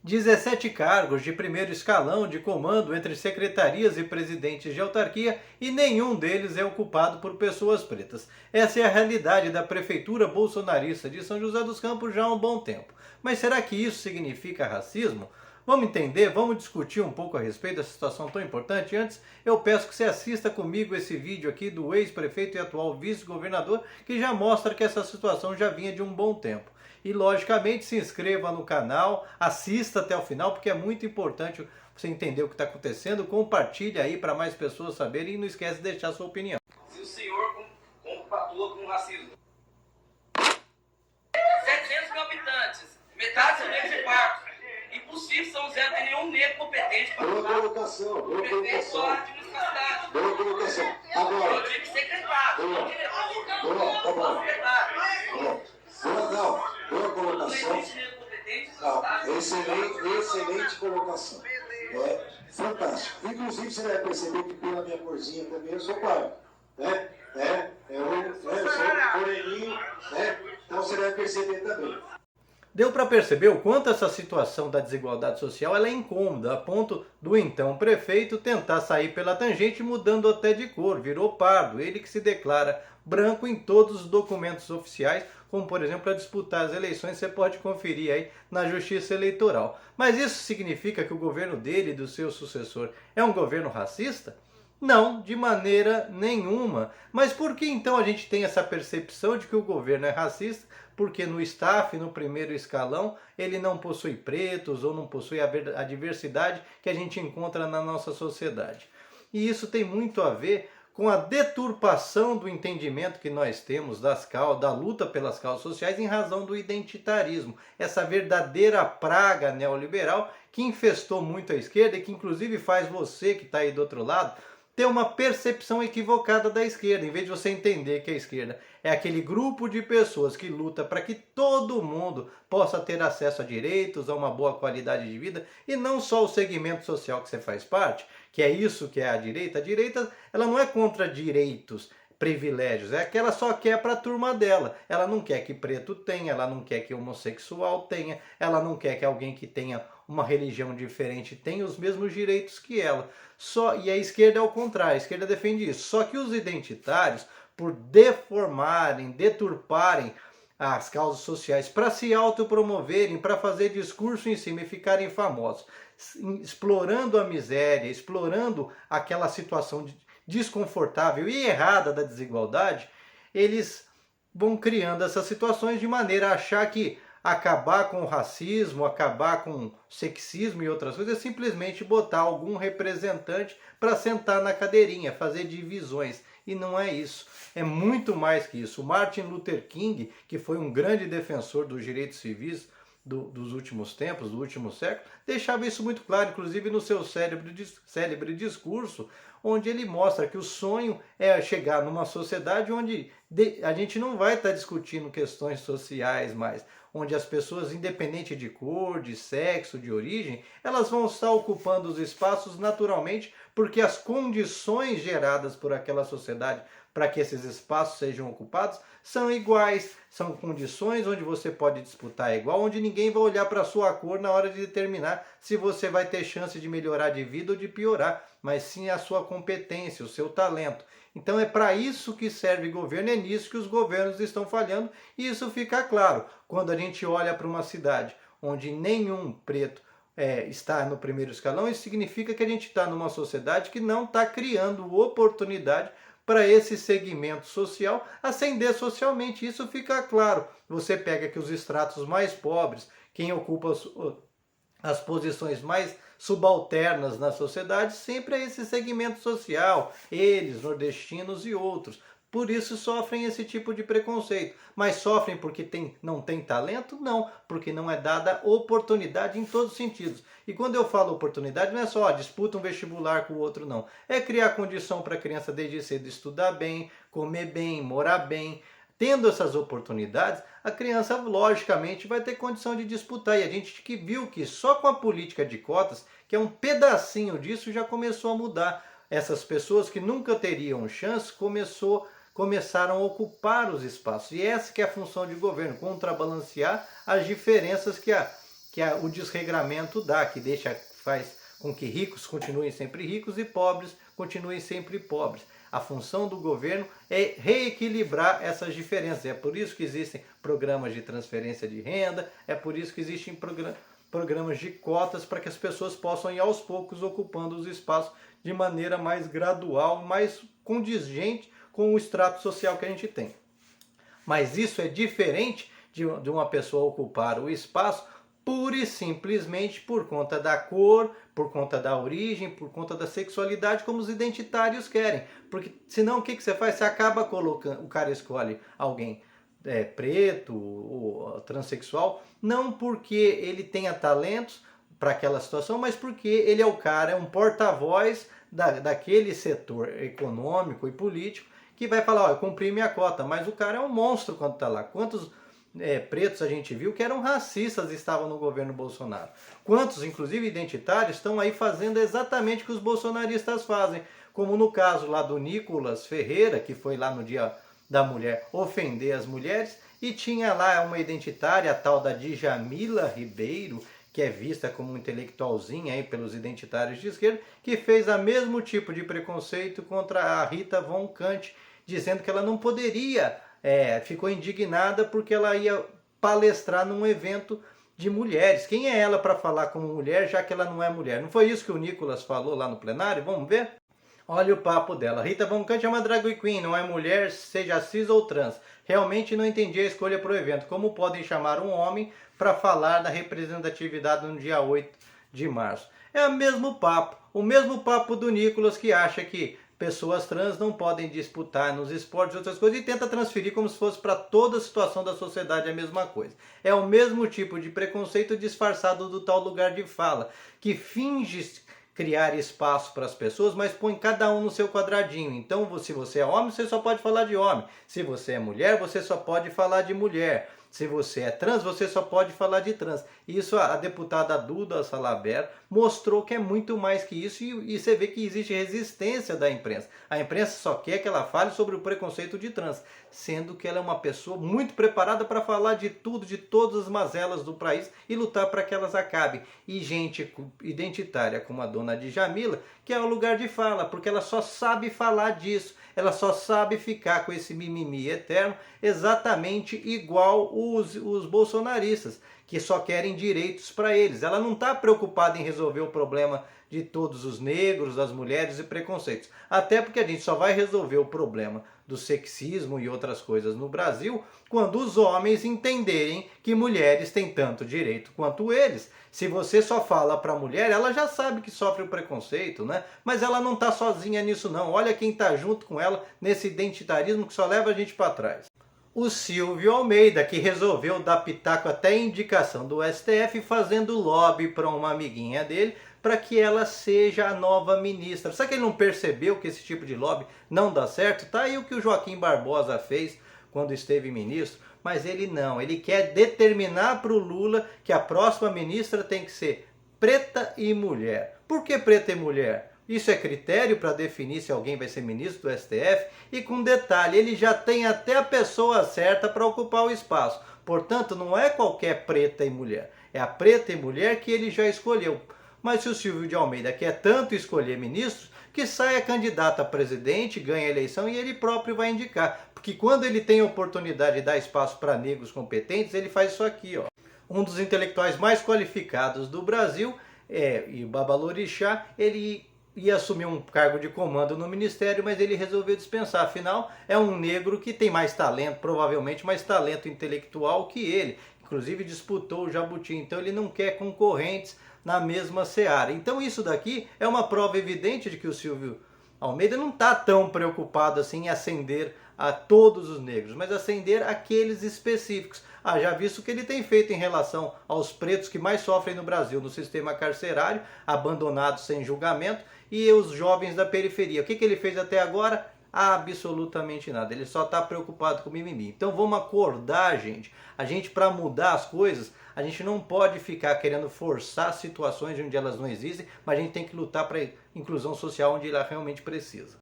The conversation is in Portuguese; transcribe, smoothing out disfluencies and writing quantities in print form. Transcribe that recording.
17 cargos de primeiro escalão de comando entre secretarias e presidentes de autarquia e nenhum deles é ocupado por pessoas pretas. Essa é a realidade da prefeitura bolsonarista de São José dos Campos já há um bom tempo. Mas será que isso significa racismo? Vamos entender, vamos discutir um pouco a respeito dessa situação tão importante. Antes, eu peço que você assista comigo esse vídeo aqui do ex-prefeito e atual vice-governador, que já mostra que essa situação já vinha de um bom tempo. E, logicamente, se inscreva no canal, assista até o final, porque é muito importante você entender o que está acontecendo. Compartilhe aí para mais pessoas saberem e não esquece de deixar a sua opinião. Se o senhor compactua com racismo. 700 mil habitantes, metade são negros de quarto. Impossível São José não ter nenhum negro competente para boa colocação, boa prefeito só colocação. administra a cidade. Boa colocação. Agora, Eu digo secretário, não diretor. tá bom. Secretário. Boa Não colocação. existe negro competente na cidade. Excelente colocação. Fantástico. Inclusive, você vai perceber que pela minha corzinha também eu sou pardo. Eu sou moreninho, né? Então você vai perceber também. Deu para perceber o quanto essa situação da desigualdade social ela é incômoda, a ponto do então prefeito tentar sair pela tangente mudando até de cor, virou pardo, ele que se declara branco em todos os documentos oficiais, como por exemplo para disputar as eleições, você pode conferir aí na Justiça Eleitoral. Mas isso significa que o governo dele e do seu sucessor é um governo racista? Não, de maneira nenhuma. Mas por que então a gente tem essa percepção de que o governo é racista? Porque no staff, no primeiro escalão, ele não possui pretos ou não possui a diversidade que a gente encontra na nossa sociedade. E isso tem muito a ver com a deturpação do entendimento que nós temos da luta pelas causas sociais em razão do identitarismo, essa verdadeira praga neoliberal que infestou muito a esquerda e que inclusive faz você que está aí do outro lado ter uma percepção equivocada da esquerda, em vez de você entender que a esquerda é aquele grupo de pessoas que luta para que todo mundo possa ter acesso a direitos, a uma boa qualidade de vida, e não só o segmento social que você faz parte, que é isso que é a direita. A direita ela não é contra direitos, privilégios, é que ela só quer para a turma dela. Ela não quer que preto tenha, ela não quer que homossexual tenha, ela não quer que alguém que tenha uma religião diferente tenha os mesmos direitos que ela. E a esquerda é o contrário, a esquerda defende isso. Só que os identitários, por deformarem, deturparem as causas sociais para se autopromoverem, para fazer discurso em cima e ficarem famosos, explorando a miséria, explorando aquela situação desconfortável e errada da desigualdade, eles vão criando essas situações de maneira a achar que acabar com o racismo, acabar com o sexismo e outras coisas é simplesmente botar algum representante para sentar na cadeirinha, fazer divisões. E não é isso. É muito mais que isso. O Martin Luther King, que foi um grande defensor dos direitos civis dos últimos tempos, do último século, deixava isso muito claro, inclusive no seu célebre discurso, onde ele mostra que o sonho é chegar numa sociedade onde a gente não vai estar discutindo questões sociais mais, onde as pessoas, independente de cor, de sexo, de origem, elas vão estar ocupando os espaços naturalmente, porque as condições geradas por aquela sociedade para que esses espaços sejam ocupados são iguais, são condições onde você pode disputar igual, onde ninguém vai olhar para a sua cor na hora de determinar se você vai ter chance de melhorar de vida ou de piorar, mas sim a sua competência, o seu talento. Então é para isso que serve governo, é nisso que os governos estão falhando, e isso fica claro quando a gente olha para uma cidade onde nenhum preto está no primeiro escalão. Isso significa que a gente está numa sociedade que não está criando oportunidade para esse segmento social ascender socialmente. Isso fica claro. Você pega que os estratos mais pobres, quem ocupa as posições mais subalternas na sociedade, sempre é esse segmento social, eles, nordestinos e outros. Por isso sofrem esse tipo de preconceito. Mas sofrem porque não tem talento? Não, porque não é dada oportunidade em todos os sentidos. E quando eu falo oportunidade, não é só disputa um vestibular com o outro, não. É criar condição para a criança desde cedo estudar bem, comer bem, morar bem. Tendo essas oportunidades, a criança logicamente vai ter condição de disputar. E a gente que viu que só com a política de cotas, que é um pedacinho disso, já começou a mudar. Essas pessoas que nunca teriam chance começaram a ocupar os espaços. E essa que é a função de governo, contrabalancear as diferenças que há. o desregramento dá, que faz com que ricos continuem sempre ricos e pobres continuem sempre pobres. A função do governo é reequilibrar essas diferenças. É por isso que existem programas de transferência de renda, é por isso que existem programas de cotas para que as pessoas possam ir aos poucos ocupando os espaços de maneira mais gradual, mais condizente com o extrato social que a gente tem. Mas isso é diferente de uma pessoa ocupar o espaço pura e simplesmente por conta da cor, por conta da origem, por conta da sexualidade, como os identitários querem. Porque senão o que você faz? Você acaba colocando, o cara escolhe alguém preto ou transexual, não porque ele tenha talentos para aquela situação, mas porque ele é o cara, é um porta-voz daquele setor econômico e político que vai falar, ó, eu cumpri minha cota, mas o cara é um monstro quando está lá. Quantos pretos a gente viu que eram racistas e estavam no governo Bolsonaro? Quantos, inclusive identitários, estão aí fazendo exatamente o que os bolsonaristas fazem? Como no caso lá do Nicolas Ferreira, que foi lá no Dia da Mulher ofender as mulheres, e tinha lá uma identitária, a tal da Djamila Ribeiro, que é vista como um intelectualzinha aí pelos identitários de esquerda, que fez o mesmo tipo de preconceito contra a Rita Von Kant, dizendo que ela não poderia, ficou indignada porque ela ia palestrar num evento de mulheres. Quem é ela para falar como mulher, já que ela não é mulher? Não foi isso que o Nicolas falou lá no plenário? Vamos ver? Olha o papo dela. Rita Von Kant é uma drag queen, não é mulher, seja cis ou trans. Realmente não entendi a escolha para o evento. Como podem chamar um homem para falar da representatividade no dia 8 de março? É o mesmo papo do Nicolas, que acha que pessoas trans não podem disputar nos esportes e outras coisas e tenta transferir como se fosse para toda a situação da sociedade a mesma coisa. É o mesmo tipo de preconceito disfarçado do tal lugar de fala, que finge criar espaço para as pessoas, mas põe cada um no seu quadradinho. Então, se você é homem, você só pode falar de homem. Se você é mulher, você só pode falar de mulher. Se você é trans, você só pode falar de trans. Isso a deputada Duda Salabert mostrou que é muito mais que isso, e você vê que existe resistência da imprensa. A imprensa só quer que ela fale sobre o preconceito de trans, sendo que ela é uma pessoa muito preparada para falar de tudo, de todas as mazelas do país e lutar para que elas acabem. E gente identitária como a dona Djamila, que é o lugar de fala, porque ela só sabe falar disso, ela só sabe ficar com esse mimimi eterno, exatamente igual os bolsonaristas, que só querem direitos para eles. Ela não está preocupada em resolver o problema de todos os negros, das mulheres e preconceitos. Até porque a gente só vai resolver o problema do sexismo e outras coisas no Brasil quando os homens entenderem que mulheres têm tanto direito quanto eles. Se você só fala para a mulher, ela já sabe que sofre o preconceito, né? Mas ela não está sozinha nisso não. Olha quem está junto com ela nesse identitarismo que só leva a gente para trás. O Silvio Almeida, que resolveu dar pitaco até indicação do STF, fazendo lobby para uma amiguinha dele, para que ela seja a nova ministra. Será que ele não percebeu que esse tipo de lobby não dá certo? Tá aí o que o Joaquim Barbosa fez quando esteve ministro, mas ele não. Ele quer determinar para o Lula que a próxima ministra tem que ser preta e mulher. Por que preta e mulher? Isso é critério para definir se alguém vai ser ministro do STF? E com detalhe, ele já tem até a pessoa certa para ocupar o espaço. Portanto, não é qualquer preta e mulher. É a preta e mulher que ele já escolheu. Mas se o Silvio de Almeida quer tanto escolher ministros, que saia candidato a presidente, ganhe a eleição e ele próprio vai indicar. Porque quando ele tem a oportunidade de dar espaço para negros competentes, ele faz isso aqui, ó. Um dos intelectuais mais qualificados do Brasil, e o Babalorixá, ele ia assumir um cargo de comando no ministério, mas ele resolveu dispensar. Afinal, é um negro que tem mais talento, provavelmente mais talento intelectual que ele. Inclusive disputou o Jabuti, então ele não quer concorrentes na mesma seara. Então isso daqui é uma prova evidente de que o Silvio Almeida não está tão preocupado assim em ascender a todos os negros, mas ascender aqueles específicos. Já visto o que ele tem feito em relação aos pretos que mais sofrem no Brasil, no sistema carcerário, abandonados sem julgamento, e os jovens da periferia. O que ele fez até agora? Absolutamente nada. Ele só está preocupado com o mimimi. Então vamos acordar, gente. A gente, para mudar as coisas, a gente não pode ficar querendo forçar situações onde elas não existem, mas a gente tem que lutar para a inclusão social onde ela realmente precisa.